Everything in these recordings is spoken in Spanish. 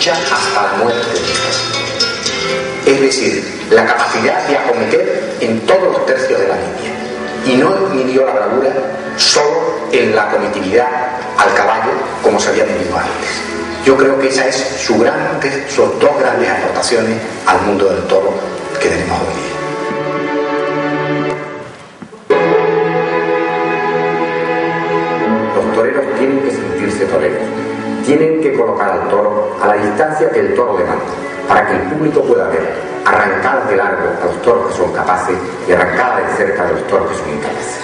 Hasta la muerte, es decir, la capacidad de acometer en todos los tercios de la línea, y no midió la bravura solo en la acometividad al caballo como se había medido antes. Yo creo que esa es sus dos grandes aportaciones al mundo del toro que tenemos hoy día. Los toreros tienen que sentirse toreros. Tienen que colocar al toro a la distancia que el toro demanda, para que el público pueda ver arrancadas de largo a los toros que son capaces y arrancadas de cerca de los toros que son incapaces.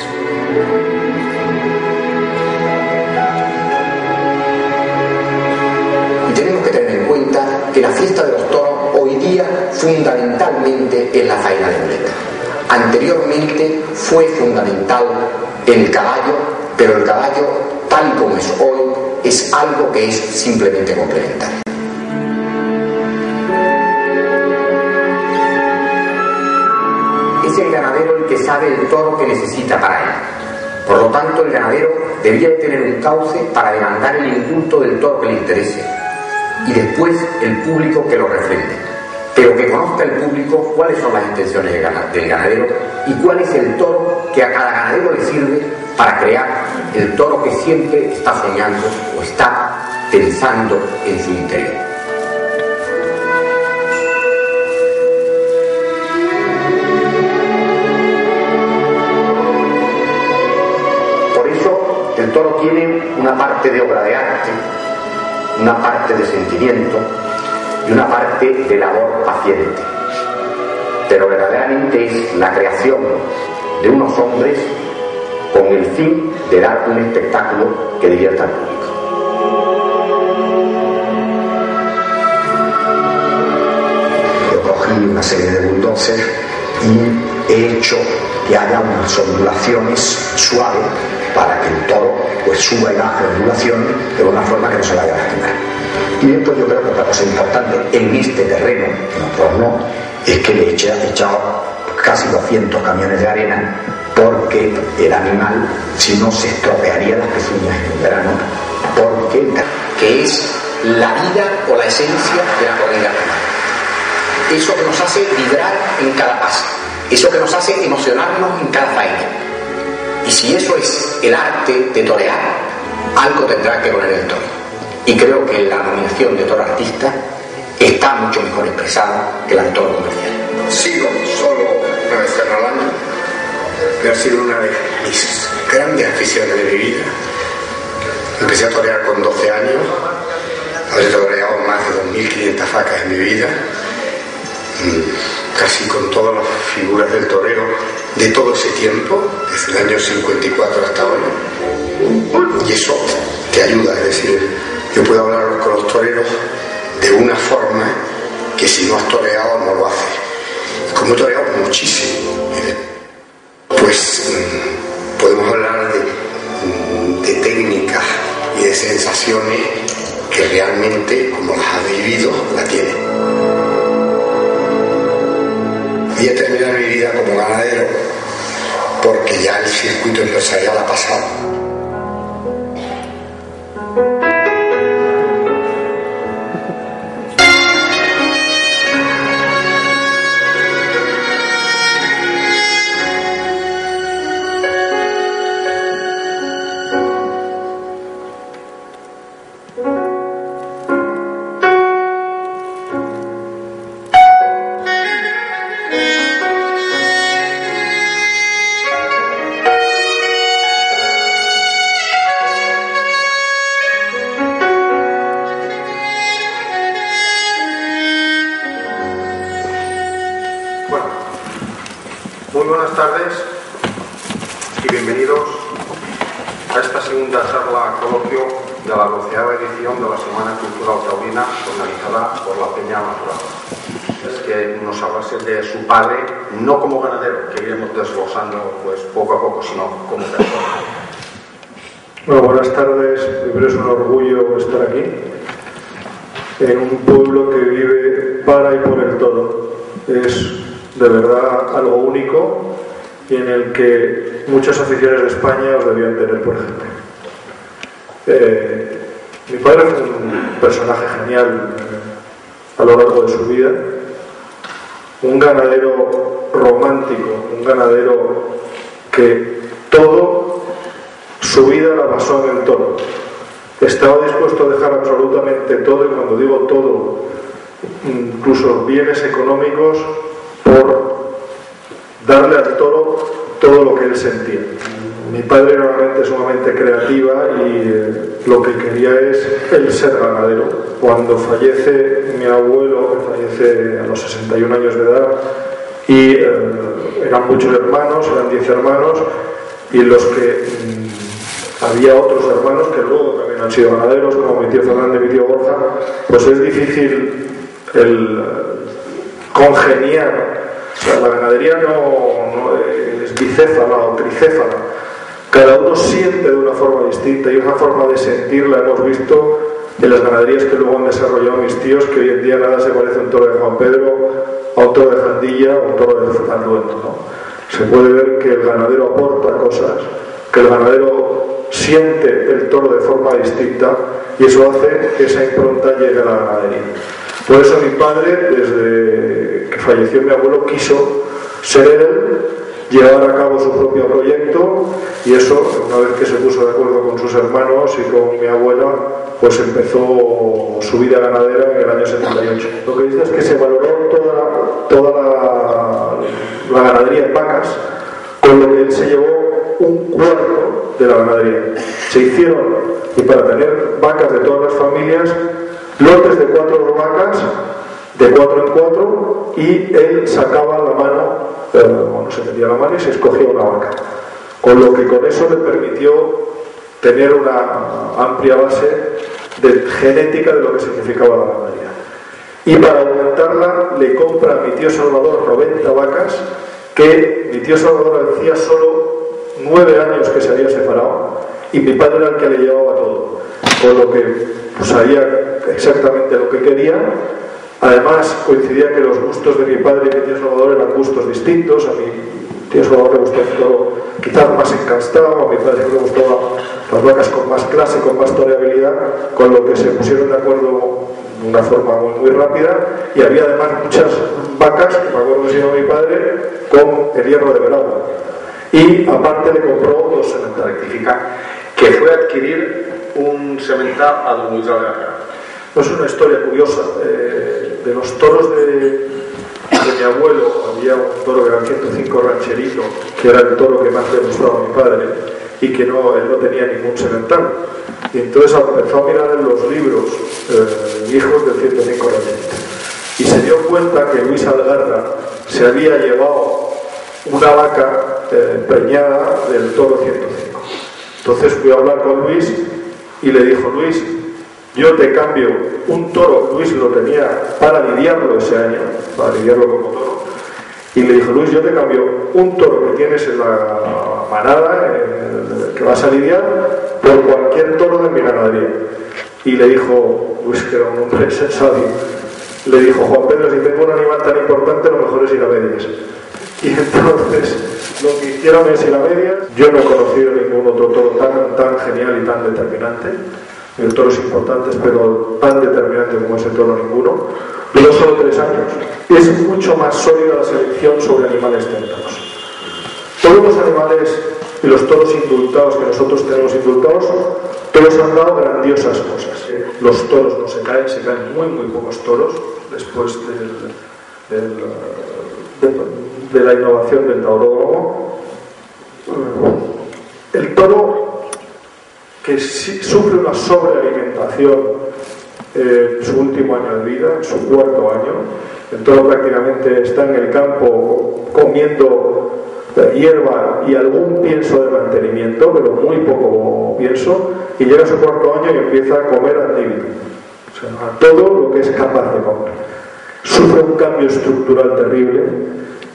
Y tenemos que tener en cuenta que la fiesta de los toros hoy día fundamentalmente es la faena de muleta. Anteriormente fue fundamental el caballo, pero el caballo, tal como es hoy, es algo que es simplemente complementario. Es el ganadero el que sabe el toro que necesita para él. Por lo tanto, el ganadero debería tener un cauce para demandar el inculto del toro que le interese, y después el público que lo refrende, pero que conozca el público cuáles son las intenciones del ganadero y cuál es el toro que a cada ganadero le sirve para crear el toro que siempre está soñando o está pensando en su interior. Por eso el toro tiene una parte de obra de arte, una parte de sentimiento y una parte de labor paciente, pero verdaderamente es la creación de unos hombres con el fin de dar un espectáculo que divierta al público. Yo cogí una serie de bulldozers y he hecho que haya unas ondulaciones suaves para que el toro pues suba y baje las ondulaciones de una forma que no se vaya a lastimar. Y después yo creo que otra cosa importante en este terreno, en otros no, es que le he echado casi 200 camiones de arena, porque el animal, si no, se estropearía las pezuñas en el verano, porque que es la vida o la esencia de la corrida romana. Eso que nos hace vibrar en cada paso, eso que nos hace emocionarnos en cada faena. Y si eso es el arte de torear, algo tendrá que poner el toro. Y creo que la nominación de toro artista está mucho mejor expresada que la de toro comercial. Sigo solo una vez al año, que ha sido una de mis grandes aficiones de mi vida. Empecé a torear con 12 años, habré toreado más de 2.500 vacas en mi vida, casi con todas las figuras del toreo de todo ese tiempo, desde el año 54 hasta hoy. Y eso te ayuda, es decir, yo puedo hablar con los toreros de una forma que si no has toreado no lo haces. Como he toreado muchísimo, pues podemos hablar de técnicas y de sensaciones que realmente, como las has vivido, la tienen. Voy a terminar mi vida como ganadero porque ya el circuito empresarial ha pasado. Muy buenas tardes y bienvenidos a esta segunda charla coloquio de la 12ª edición de la Semana Cultural Taurina organizada por la Peña Natural. Es que nos hablase de su padre, no como ganadero, que iremos desglosando pues poco a poco, sino como persona. Bueno, buenas tardes. Primero es un orgullo estar aquí, en un pueblo que vive para y por el toro. Es de verdad algo único y en el que muchas aficiones de España os debían tener por ejemplo. Mi padre fue un personaje genial a lo largo de su vida, un ganadero romántico, un ganadero que todo su vida la basó en el toro. Estaba dispuesto a dejar absolutamente todo, y cuando digo todo, incluso bienes económicos, por darle al toro todo lo que él sentía. Mi padre era una mente sumamente creativa y lo que quería es el ser ganadero. Cuando fallece mi abuelo, que fallece a los 61 años de edad, y eran muchos hermanos, eran 10 hermanos, y los que había otros hermanos que luego también han sido ganaderos, como mi tío Fernando y mi tío Borja, pues es difícil el congeniar. O sea, la ganadería no es bicéfala o tricéfala. Cada uno siente de una forma distinta, y una forma de sentir la hemos visto en las ganaderías que luego han desarrollado mis tíos, que hoy en día nada se parece a un toro de Juan Pedro, a un toro de Jandilla o a un toro de Fernando, ¿no? Se puede ver que el ganadero aporta cosas, que el ganadero siente el toro de forma distinta, y eso hace que esa impronta llegue a la ganadería. Por eso mi padre, desde que falleció mi abuelo, quiso ser él, llevar a cabo su propio proyecto, y eso, una vez que se puso de acuerdo con sus hermanos y con mi abuela, pues empezó su vida ganadera en el año 78. Lo que dice es que se valoró toda la ganadería en vacas, con lo que él se llevó un cuarto de la ganadería. Se hicieron, y para tener vacas de todas las familias, lotes de 4 vacas, de 4 en 4, y él sacaba la mano, se metía la mano y se escogía una vaca. Con lo que con eso le permitió tener una amplia base de genética de lo que significaba la ganadería. Y para aumentarla le compra a mi tío Salvador 90 vacas, que mi tío Salvador hacía solo 9 años que se había separado, y mi padre era el que le llevaba todo, con lo que sabía exactamente lo que quería. Además coincidía que los gustos de mi padre y mi tío Salvador eran gustos distintos. A mi tío Salvador le gustaba un toro quizás más encastado, a mi padre le gustaban las vacas con más clase, con más toreabilidad, con lo que se pusieron de acuerdo de una forma muy rápida, y había además muchas vacas, que me acuerdo que se llama mi padre, con el hierro de Veragua. Y aparte le compró 2 sementales. Que fue a adquirir un semental a Don Luis de la Guerra. Es una historia curiosa. De los toros de mi abuelo, había un toro que era el 105 rancherito, que era el toro que más le gustaba a mi padre, y que él no tenía ningún semental. Y entonces empezó a mirar en los libros hijos del 105 rancherito, y se dio cuenta que Luis Algarra se había llevado una vaca preñada del toro 105. Entonces fui a hablar con Luis y le dijo: Luis, yo te cambio un toro. Luis lo tenía para lidiarlo ese año, para lidiarlo como toro, y le dijo: Luis, yo te cambio un toro que tienes en la manada, que vas a lidiar, por cualquier toro de mi ganadería. Y le dijo Luis, que era un hombre sabio, le dijo: Juan Pedro, si tengo un animal tan importante, lo mejor es ir a medias. Y entonces lo que hicieron es ir a medias. Yo no he conocido ningún otro toro tan genial y tan determinante. El toros importantes, pero tan determinante como ese toro ninguno. Duró solo 3 años. Es mucho más sólida la selección sobre animales tentados. Todos los animales y los toros indultados que nosotros tenemos indultados, todos han dado grandiosas cosas. Los toros no se caen muy pocos toros después de la innovación del tauródromo. El toro que sufre una sobrealimentación en su último año de vida, en su 4.º año, el toro prácticamente está en el campo comiendo hierba y algún pienso de mantenimiento, pero muy poco pienso, y llega a su 4.º año y empieza a comer antíbito, o sea, a todo lo que es capaz de comer. Sufre un cambio estructural terrible,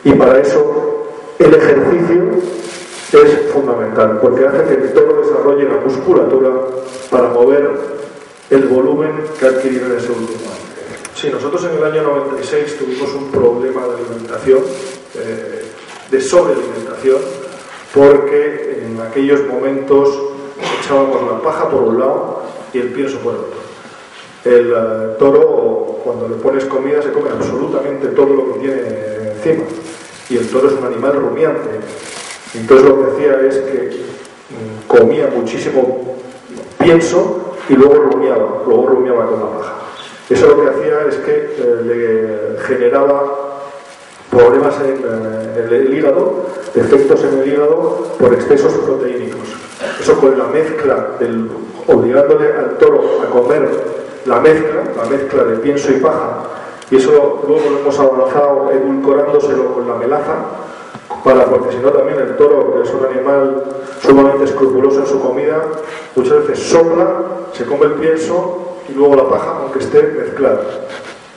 y para eso el ejercicio es fundamental, porque hace que el toro desarrolle la musculatura para mover el volumen que ha adquirido en ese último año. Sí, nosotros en el año 96 tuvimos un problema de alimentación, de sobrealimentación, porque en aquellos momentos echábamos la paja por un lado y el pienso por el otro. El toro, cuando le pones comida, se come absolutamente todo lo que tiene encima, y el toro es un animal rumiante. Entonces lo que hacía es que comía muchísimo pienso y luego rumiaba con la paja. Eso lo que hacía es que le generaba problemas en el hígado, defectos en el hígado por excesos proteínicos. Eso con la mezcla, obligándole al toro a comer la mezcla de pienso y paja, y eso luego lo hemos avanzado edulcorándoselo con la melaza, porque si no también el toro, que es un animal sumamente escrupuloso en su comida, muchas veces sopla, se come el pienso y luego la paja, aunque esté mezclada.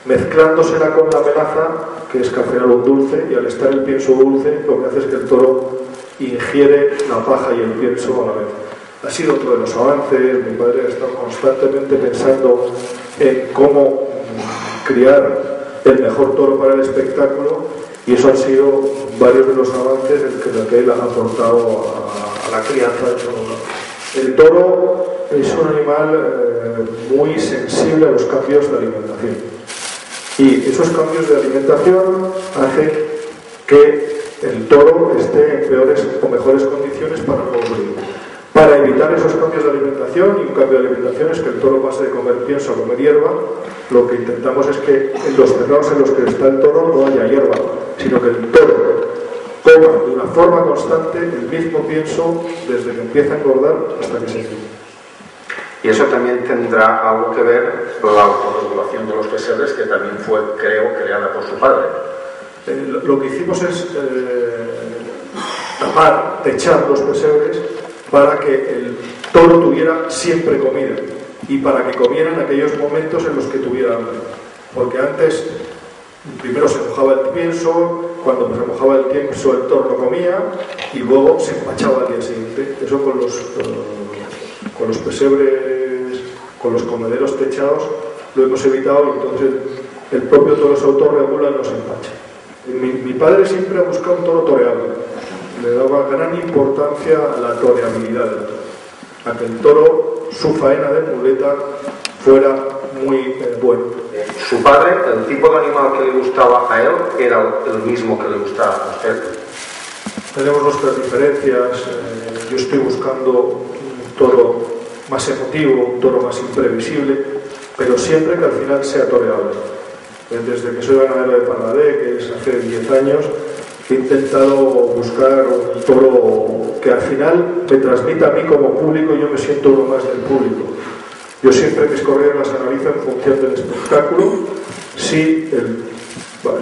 Mezclándosela con la melaza, que es que al final un dulce, y al estar el pienso dulce, lo que hace es que el toro ingiere la paja y el pienso a la vez. Ha sido otro de los avances. Mi padre ha estado constantemente pensando en cómo criar el mejor toro para el espectáculo, y eso han sido varios de los avances que él ha aportado a la crianza del toro. El toro es un animal muy sensible a los cambios de alimentación, y esos cambios de alimentación hacen que el toro esté en peores o mejores condiciones para producir. Para evitar esos cambios de alimentación, y un cambio de alimentación es que el toro pase de comer pienso a comer hierba, lo que intentamos es que en los cerrados en los que está el toro no haya hierba, sino que el toro coma de una forma constante el mismo pienso desde que empieza a engordar hasta que se quede. Y eso también tendrá algo que ver con la autorregulación de los pesebres, que también fue, creo, creada por su padre. Lo que hicimos es techar los pesebres para que el toro tuviera siempre comida, y para que comiera en aquellos momentos en los que tuviera hambre. Porque antes, primero se mojaba el pienso, cuando se mojaba el pienso el toro no comía, y luego se empachaba al día siguiente. Eso con los pesebres, con los comederos techados, lo hemos evitado, y entonces el propio toro se autorregula y no se empacha. Mi padre siempre ha buscado un toro toreable. Le daba gran importancia a la toreabilidad del toro, a que el toro, su faena de muleta, fuera muy bueno. Su padre, el tipo de animal que le gustaba a él, era el mismo que le gustaba a usted. Tenemos nuestras diferencias. Yo estoy buscando un toro más emotivo, un toro más imprevisible, pero siempre que al final sea toreable. Desde que soy ganadero de Parladé, que es hace 10 años, he intentado buscar un toro que al final me transmita a mí como público, y yo me siento uno más del público. Yo siempre mis corridas las analizo en función del espectáculo. Si el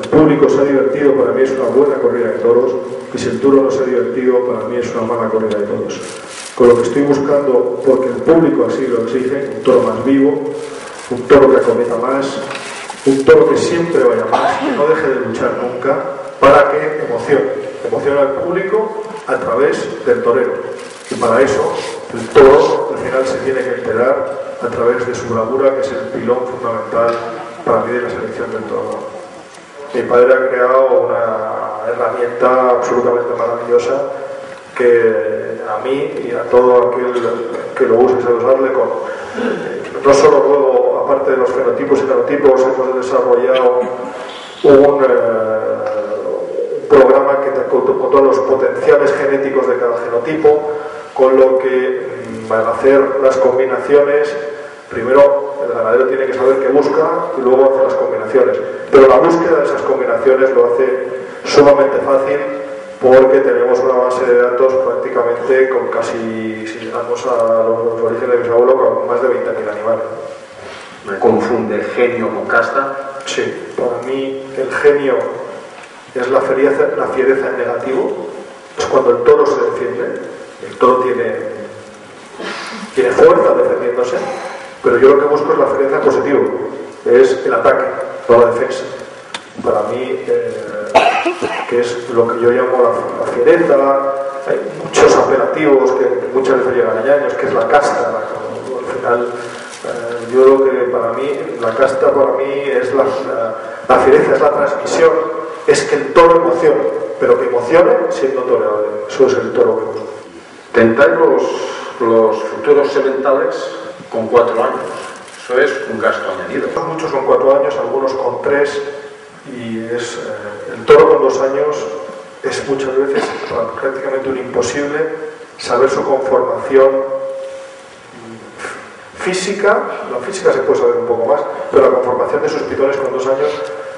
público se ha divertido, para mí es una buena corrida de toros, y si el toro no se ha divertido, para mí es una mala corrida de toros. Con lo que estoy buscando, porque el público así lo exige, un toro más vivo, un toro que acometa más, un toro que siempre vaya más, que no deje de luchar nunca, para que emocione al público a través del torero. Y para eso el toro al final se tiene que enterar a través de su bravura, que es el pilón fundamental para mí de la selección del toro. Mi padre ha creado una herramienta absolutamente maravillosa que a mí y a todo aquel que lo use, se usarle con... No solo luego, aparte de los fenotipos y fenotipos, hemos desarrollado un programa con todos los potenciales genéticos de cada genotipo, con lo que al hacer las combinaciones, primero el ganadero tiene que saber qué busca y luego hace las combinaciones. Pero la búsqueda de esas combinaciones lo hace sumamente fácil, porque tenemos una base de datos prácticamente con casi, si llegamos a los orígenes de mis abuelos, con más de 20.000 animales. ¿Me confunde genio con casta? Sí, para mí el genio es la fiereza en negativo. Es cuando el toro se defiende. El toro tiene fuerza defendiéndose, pero yo lo que busco es la fiereza en positivo, es el ataque, no la defensa. Para mí, que es lo que yo llamo la fiereza, hay muchos apelativos que muchas veces llegan a años, que es la casta. Al final, yo lo que para mí, la casta para mí es la fiereza, es la transmisión, es que el toro emocione, pero que emocione siendo toreable. Eso es el toro que busco. Tentáis los futuros sementales con 4 años. Eso es un gasto añadido. Muchos con 4 años, algunos con 3, y es el toro con 2 años es muchas veces prácticamente un imposible saber su conformación física. La física se puede saber un poco más, pero la conformación de sus pitones con 2 años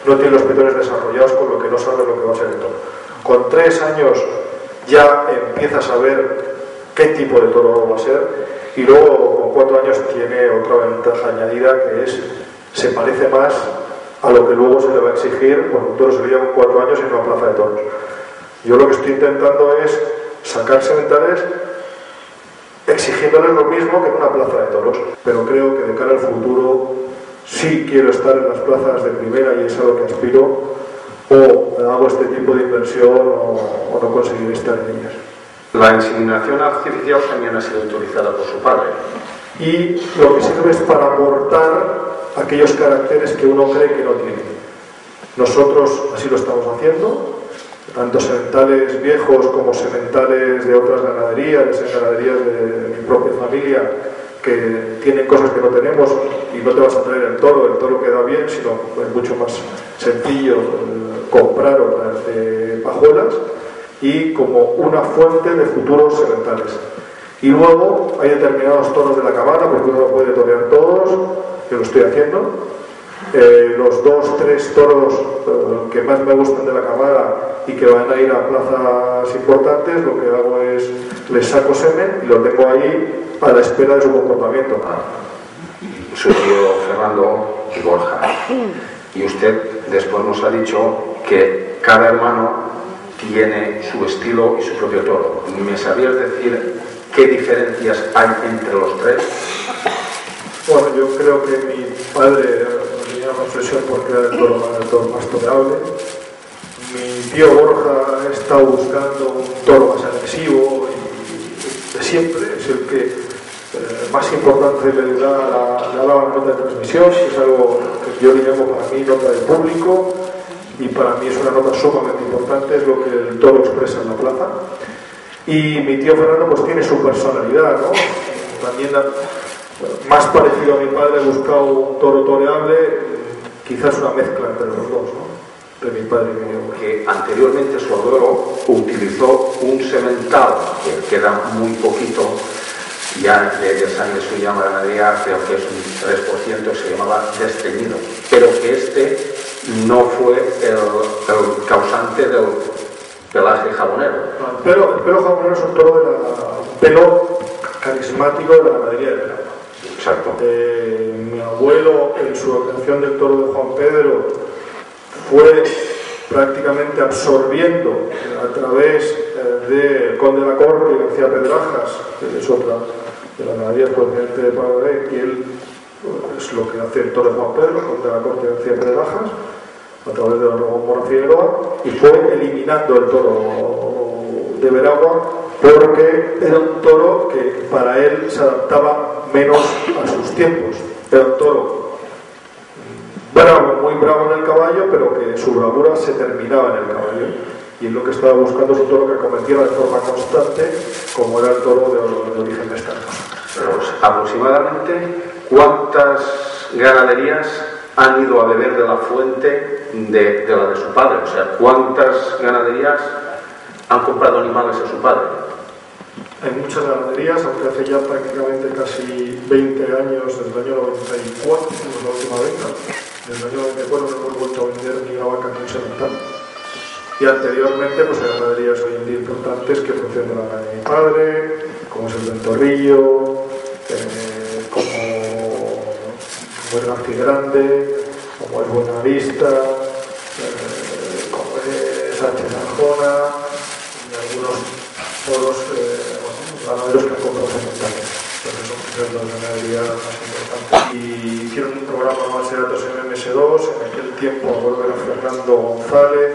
no tiene los pitones desarrollados, con lo que no sabe lo que va a ser el toro. Con 3 años ya empieza a saber qué tipo de toro va a ser, y luego con 4 años tiene otra ventaja añadida, que es se parece más a lo que luego se le va a exigir cuando un toro se veía con 4 años en una plaza de toros. Yo lo que estoy intentando es sacar sementales exigiéndoles lo mismo que en una plaza de toros, pero creo que de cara al futuro sí quiero estar en las plazas de primera y es a lo que aspiro, o hago este tipo de inversión o no conseguiré estar en ellas. La inseminación artificial también ha sido autorizada por su padre. Y lo que sirve es para aportar aquellos caracteres que uno cree que no tiene. Nosotros así lo estamos haciendo, tanto sementales viejos como sementales de otras ganaderías, ganaderías de mi propia familia, que tienen cosas que no tenemos, y no te vas a traer el toro queda bien, sino es mucho más sencillo comprar o traerte pajuelas, y como una fuente de futuros sementales. Y luego hay determinados toros de la camada, porque uno no puede torear todos, que lo estoy haciendo. Los 2, 3 toros que más me gustan de la camada y que van a ir a plazas importantes, lo que hago es les saco semen y lo tengo ahí a la espera de su comportamiento. Su tío Fernando y Borja. Y usted después nos ha dicho que cada hermano tiene su estilo y su propio toro. ¿Me sabías decir qué diferencias hay entre los 3? Bueno, yo creo que mi padre tenía una obsesión porque era el toro más toreable. Mi tío Borja ha estado buscando un toro más agresivo y de siempre es el que más importancia le da a la nota de transmisión, que es algo que yo le llamo para mí nota de público, y para mí es una nota sumamente importante, es lo que el toro expresa en la plaza. Y mi tío Fernando pues tiene su personalidad, ¿no? También más parecido a mi padre, he buscado un toro toreable, quizás una mezcla entre los dos, ¿no? De mi padre y mi abuelo. Que anteriormente su abuelo utilizó un semental que queda muy poquito, ya de sangre suya en la ganadería, creo que es un 3%, se llamaba desteñido, pero que este no fue el causante del pelaje jabonero. Pero el pelo jabonero es un toro pelo carismático de la ganadería de Peralta. Exacto. Mi abuelo, en su obtención del toro de Juan Pedro, fue prácticamente absorbiendo a través del Conde de la Corte y García Pedrajas, que es otra de las ganaderías procedente de Paraguay, que él es lo que hace el toro de Juan Pedro, el Conde de la Corte y García Pedrajas, a través de la Ramón Mora Figueroa, y fue eliminando el toro de Veragua porque era un toro que para él se adaptaba menos a sus tiempos. Era un toro bravo, muy bravo en el caballo, pero que su bravura se terminaba en el caballo. Y él lo que estaba buscando es un toro que cometiera de forma constante, como era el toro de origen mestano. Pero aproximadamente, ¿cuántas ganaderías han ido a beber de la fuente de la de su padre? O sea, ¿cuántas ganaderías han comprado animales a su padre? Hay muchas ganaderías, aunque hace ya prácticamente casi 20 años, desde el año 94, fuimos la última venta. Desde el año 94 no hemos vuelto a vender ni una vaca ni un semental. Y anteriormente pues hay ganaderías hoy en día importantes que proceden de la ganadería de mi padre, como es el Ventorrillo, como es García Grande, como es Buenavista, como es Sánchez Arjona, y algunos toros ganaderos que han comprado sementales. Entonces son quizás las ganaderías más importantes. Y hicieron un programa más de datos en MS2, en aquel tiempo a volver a Fernando González,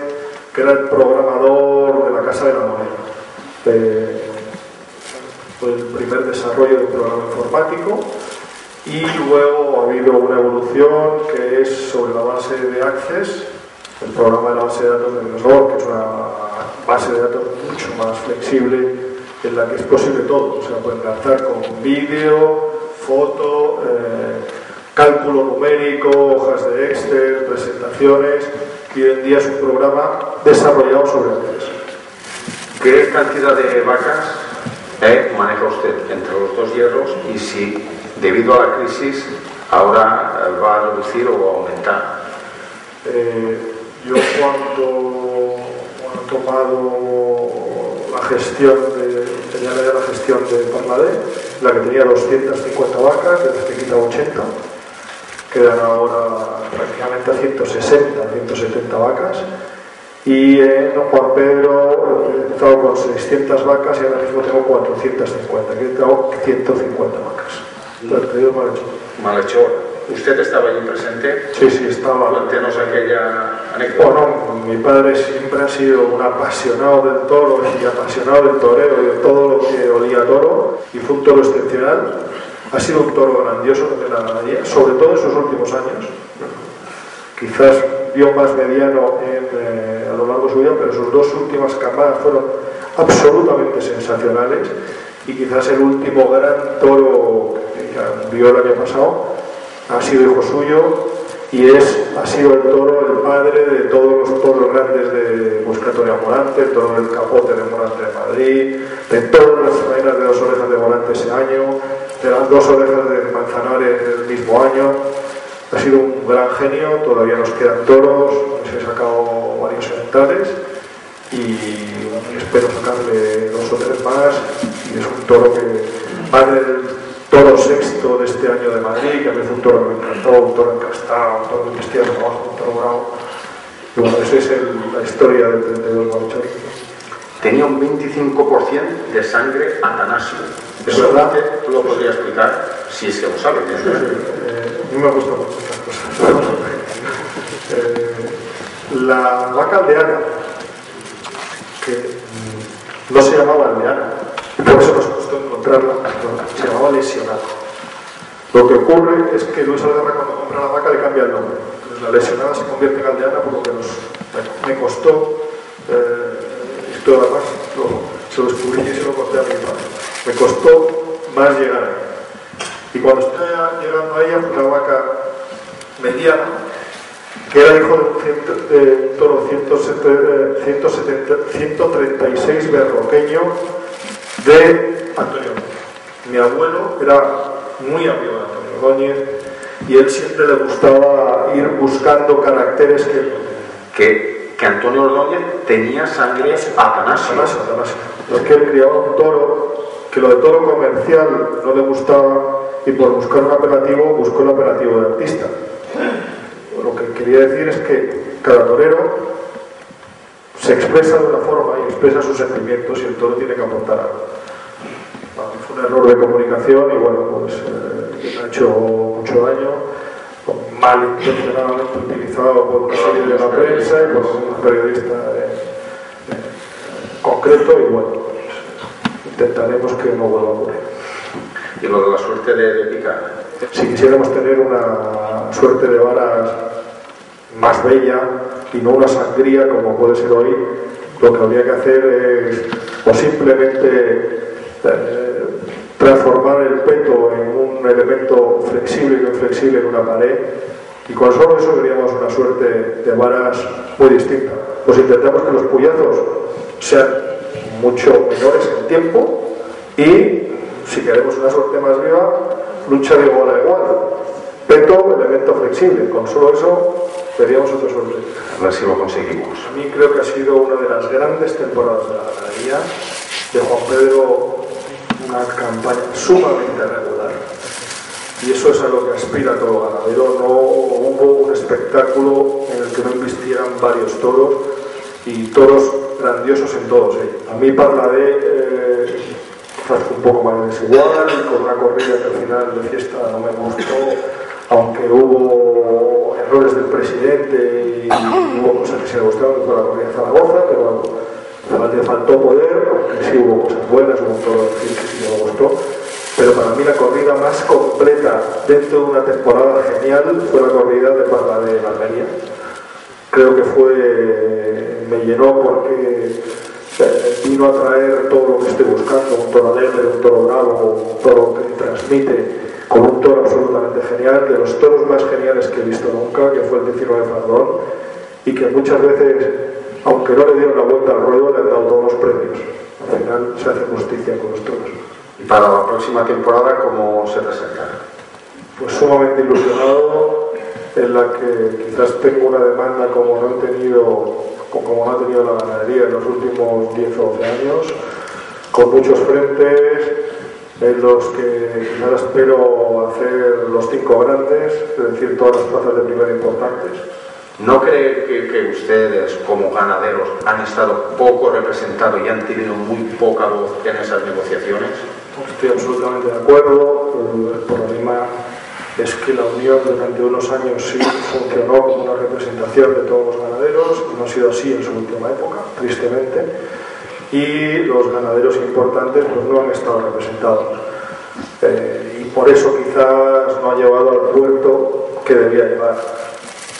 que era el programador de la Casa de la Moneda. fue el primer desarrollo de un programa informático, y luego ha habido una evolución que es sobre la base de Access, el programa de la base de datos de Microsoft, que es una base de datos mucho más flexible, en la que es posible todo. O sea, puede enlazar con vídeo, foto, cálculo numérico, hojas de Excel, presentaciones, y hoy en día es un programa desarrollado sobre Access. ¿Qué cantidad de vacas maneja usted entre los dos hierros, y si debido a la crisis ahora va a reducir o a aumentar? Yo cuando he tomado la gestión tenía la gestión de Parladé, la que tenía 250 vacas, de las que quita 80, quedan ahora prácticamente a 160, 170 vacas, y en Juan Pedro he empezado con 600 vacas y ahora mismo tengo 450, que he quitado 150 vacas. Malhechor. ¿Usted estaba allí presente? Sí, estaba. Cuéntenos aquella anécdota. Bueno, mi padre siempre ha sido un apasionado del toro y apasionado del toreo y de todo lo que olía a toro, y fue un toro excepcional. Ha sido un toro grandioso de la ganadería, sobre todo en sus últimos años. Quizás vio más mediano a lo largo de su vida, pero sus dos últimas camadas fueron absolutamente sensacionales, y quizás el último gran toro que vio el año pasado ha sido hijo suyo, y ha sido el toro, el padre de todos los toros grandes de Buscatoria Morante, el toro del Capote de Morante de Madrid, de todas las faenas de 2 orejas de Morante ese año, de las 2 orejas de Manzanares el mismo año. Ha sido un gran genio, todavía nos quedan toros, he sacado varios ejemplares y espero sacarle 2 o 3 más, y es un toro que padre del toro sexto de este año de Madrid, que a mí fue un toro que me encantó, un toro encastado, un toro de vestido de abajo, un toro bravo. Y bueno, esa es la historia del 32 Malhechor. Tenía un 25% de sangre Atanasio. ¿Es verdad? ¿Tú lo podrías explicar? Si es que lo sabes. Sí. A mí me gustan mucho estas cosas. La vaca aldeana, que no se llamaba aldeana, por eso nos costó encontrarla, se llamaba lesionada. Lo que ocurre es que Luis Algarra, cuando compra la vaca, le cambia el nombre. Entonces la lesionada se convierte en aldeana, por lo que me costó, esto además se lo descubrí y se lo conté a mi padre, me costó más llegar ahí. Y cuando estoy llegando a ella, fue una vaca mediana, que era hijo de un toro 136 berroqueño de Antonio Ordóñez. Mi abuelo era muy amigo de Antonio Ordóñez, y él siempre le gustaba ir buscando caracteres que Antonio Ordóñez tenía sangre Atanasio. Es que él criaba un toro que lo de toro comercial no le gustaba, y por buscar un apelativo buscó el apelativo de artista. Lo que quería decir es que cada torero se expresa de una forma y expresa sus sentimientos, y el toro tiene que aportar algo. Fue un error de comunicación, y bueno, pues ha hecho mucho daño, mal intencionadamente utilizado por una serie de la prensa y por un periodista concreto, y bueno, pues intentaremos que no vuelva a ocurrir. Y lo de la suerte de picar. Si quisiéramos tener una suerte de varas más bella y no una sangría como puede ser hoy, lo que habría que hacer es o simplemente transformar el peto en un elemento flexible y no inflexible en una pared, y con solo eso veríamos una suerte de varas muy distinta. Pues intentamos que los puyazos sean mucho menores en tiempo, y si queremos una suerte más viva, lucha de igual a igual, peto, elemento flexible. Con solo eso veríamos otra suerte. A ver si lo conseguimos. A mí creo que ha sido una de las grandes temporadas de la ganadería de Juan Pedro, una campaña sumamente regular, y eso es a lo que aspira todo ganadero. No hubo un espectáculo en el que no invistieran varios toros, y toros grandiosos en todos ellos. A mí Parladé fue un poco más desigual, con una corrida que al final de fiesta no me gustó, aunque hubo errores del presidente y hubo cosas que se me gustaron, con la corrida de Zaragoza, pero Le faltó poder, aunque sí hubo cosas buenas, hubo un toro que sí me gustó, pero para mí la corrida más completa dentro de una temporada genial fue la corrida de Parla de la Almería. Creo que me llenó porque vino a traer todo lo que estoy buscando, un toro alegre, un toro bravo, un toro que transmite, con un toro absolutamente genial, de los toros más geniales que he visto nunca, que fue el 19 de Fardón, y que muchas veces, aunque no le dieron la vuelta al ruedo, le han dado todos los premios. Al final se hace justicia con los toros. ¿Y para la próxima temporada cómo se presenta? Pues sumamente ilusionado, en la que quizás tengo una demanda como no ha tenido la ganadería en los últimos 10 o 12 años, con muchos frentes en los que quizás espero hacer los 5 grandes, es decir, todas las plazas de primera importantes. ¿No cree que ustedes, como ganaderos, han estado poco representados y han tenido muy poca voz en esas negociaciones? Estoy absolutamente de acuerdo. El problema es que la Unión durante unos años sí funcionó como una representación de todos los ganaderos, y no ha sido así en su última época, tristemente, y los ganaderos importantes pues no han estado representados. Y por eso quizás no ha llevado al puerto que debía llevar.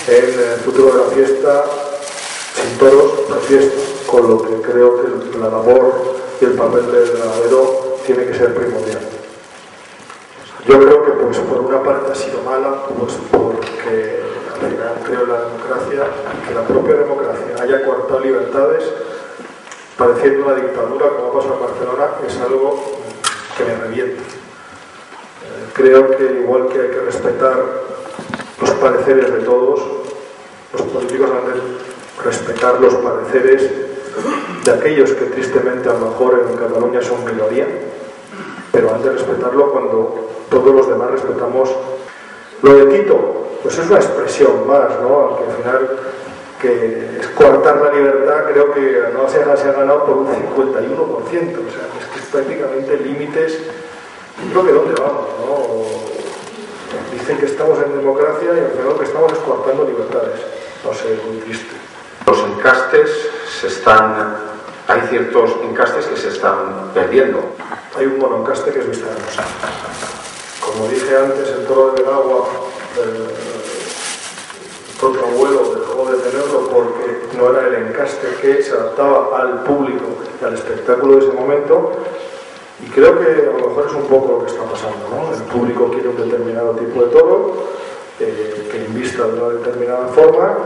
En el futuro de la fiesta, sin toros, no hay fiesta, con lo que creo que la labor y el papel del ganadero tiene que ser primordial. Yo creo que pues por una parte ha sido mala, pues porque al final creo en la democracia, que la propia democracia haya coartado libertades pareciendo una dictadura, como ha pasado en Barcelona, es algo que me revienta. Creo que igual que hay que respetar los pareceres de todos, los políticos han de respetar los pareceres de aquellos que tristemente a lo mejor en Cataluña son minoría, pero han de respetarlo cuando todos los demás respetamos. Lo de Quito, pues es una expresión más, ¿no? Aunque al final que es coartar la libertad, creo que no se ha ganado por un 51%, o sea, es que es prácticamente límites. Creo que dónde vamos, ¿no? Dicen que estamos en democracia y al final lo que estamos es coartando libertades. No sé, es muy triste. Los encastes hay ciertos encastes que se están perdiendo. Hay un monoencaste que es Vista Hermosa. Como dije antes, el toro de Benagua, otro abuelo dejó de tenerlo porque no era el encaste que se adaptaba al público y al espectáculo de ese momento. Y creo que a lo mejor es un poco lo que está pasando, ¿no? El público quiere un determinado tipo de toro, que invista de una determinada forma,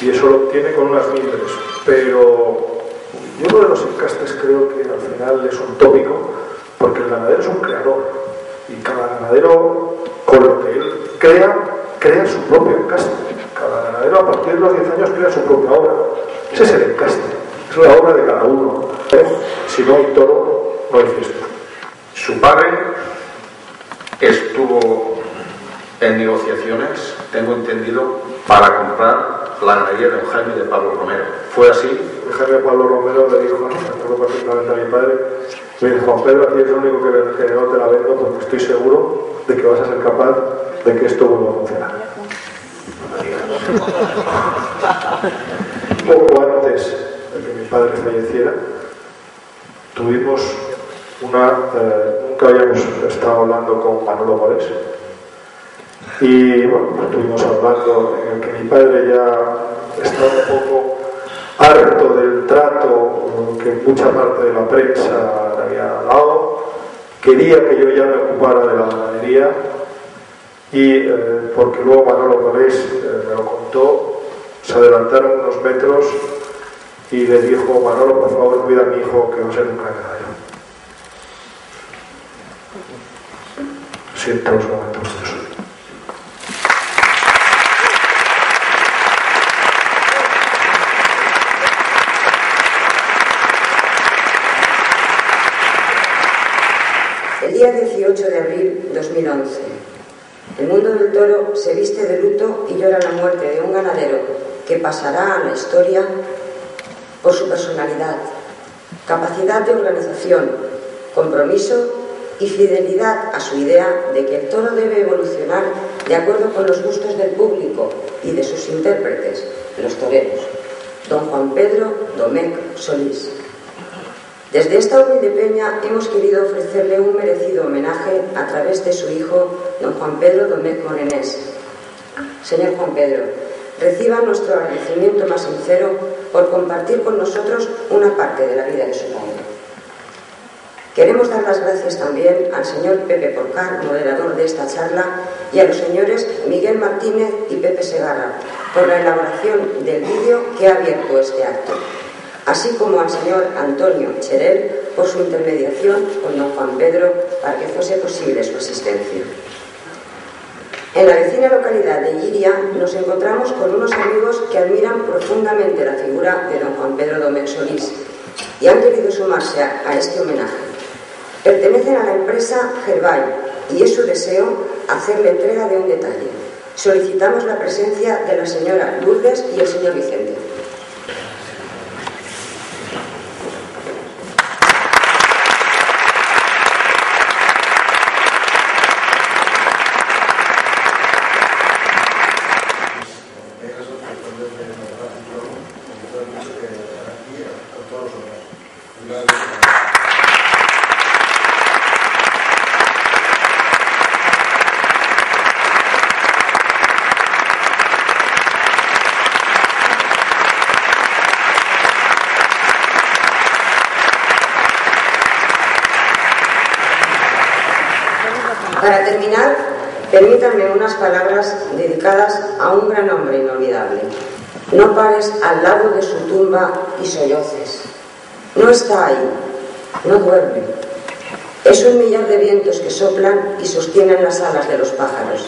y eso lo obtiene con unas mimbres. Pero yo uno de los encastes creo que al final es un tópico, porque el ganadero es un creador, y cada ganadero, con lo que él crea su propio encaste. Cada ganadero a partir de los 10 años crea su propia obra. Ese es el encaste, es la obra de cada uno. Si no hay toro, no hay fiesta. Su padre estuvo en negociaciones, tengo entendido, para comprar la ganadería de don Jaime de Pablo Romero. ¿Fue así? Jaime Pablo Romero le dijo, me acuerdo perfectamente a mi padre, me dijo: Juan Pedro, aquí es lo único que no te la vendo porque estoy seguro de que vas a ser capaz de que esto vuelva a funcionar. Poco antes de que mi padre falleciera, tuvimos nunca habíamos estado hablando con Manolo Morés, y bueno, estuvimos hablando en el que mi padre ya estaba un poco harto del trato que mucha parte de la prensa le había dado, quería que yo ya me ocupara de la ganadería, y porque luego Manolo Morés me lo contó, se adelantaron unos metros y le dijo: Manolo, por favor, cuida a mi hijo, que va a ser un gran ganadero. Siento los momentos de eso. El día 18 de abril de 2011, el mundo del toro se viste de luto y llora la muerte de un ganadero que pasará a la historia por su personalidad, capacidad de organización, compromiso y fidelidad a su idea de que el toro debe evolucionar de acuerdo con los gustos del público y de sus intérpretes, los toreros, don Juan Pedro Domecq Solís. Desde esta humilde peña hemos querido ofrecerle un merecido homenaje a través de su hijo, don Juan Pedro Domecq Morenés. Señor Juan Pedro, reciba nuestro agradecimiento más sincero por compartir con nosotros una parte de la vida de su padre. Queremos dar las gracias también al señor Pepe Porcar, moderador de esta charla, y a los señores Miguel Martínez y Pepe Segarra por la elaboración del vídeo que ha abierto este acto, así como al señor Antonio Cherel por su intermediación con don Juan Pedro para que fuese posible su asistencia. En la vecina localidad de Lliria nos encontramos con unos amigos que admiran profundamente la figura de don Juan Pedro Domecq Solís y han querido sumarse a este homenaje. Pertenecen a la empresa Herbay y es su deseo hacerle entrega de un detalle. Solicitamos la presencia de la señora Lourdes y el señor Vicente. Para terminar, permítanme unas palabras dedicadas a un gran hombre inolvidable. No pares al lado de su tumba y solloces. No está ahí, no duerme. Es un millar de vientos que soplan y sostienen las alas de los pájaros.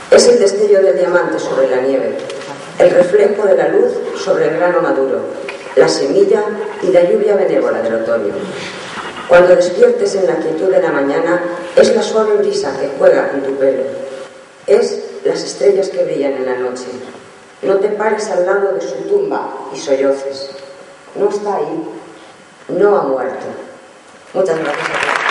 Es el destello del diamante sobre la nieve, el reflejo de la luz sobre el grano maduro, la semilla y la lluvia benévola del otoño. Cuando despiertes en la quietud de la mañana, es la suave brisa que juega en tu pelo. Es las estrellas que brillan en la noche. No te pares al lado de su tumba y solloces. No está ahí. No ha muerto. Muchas gracias a todos.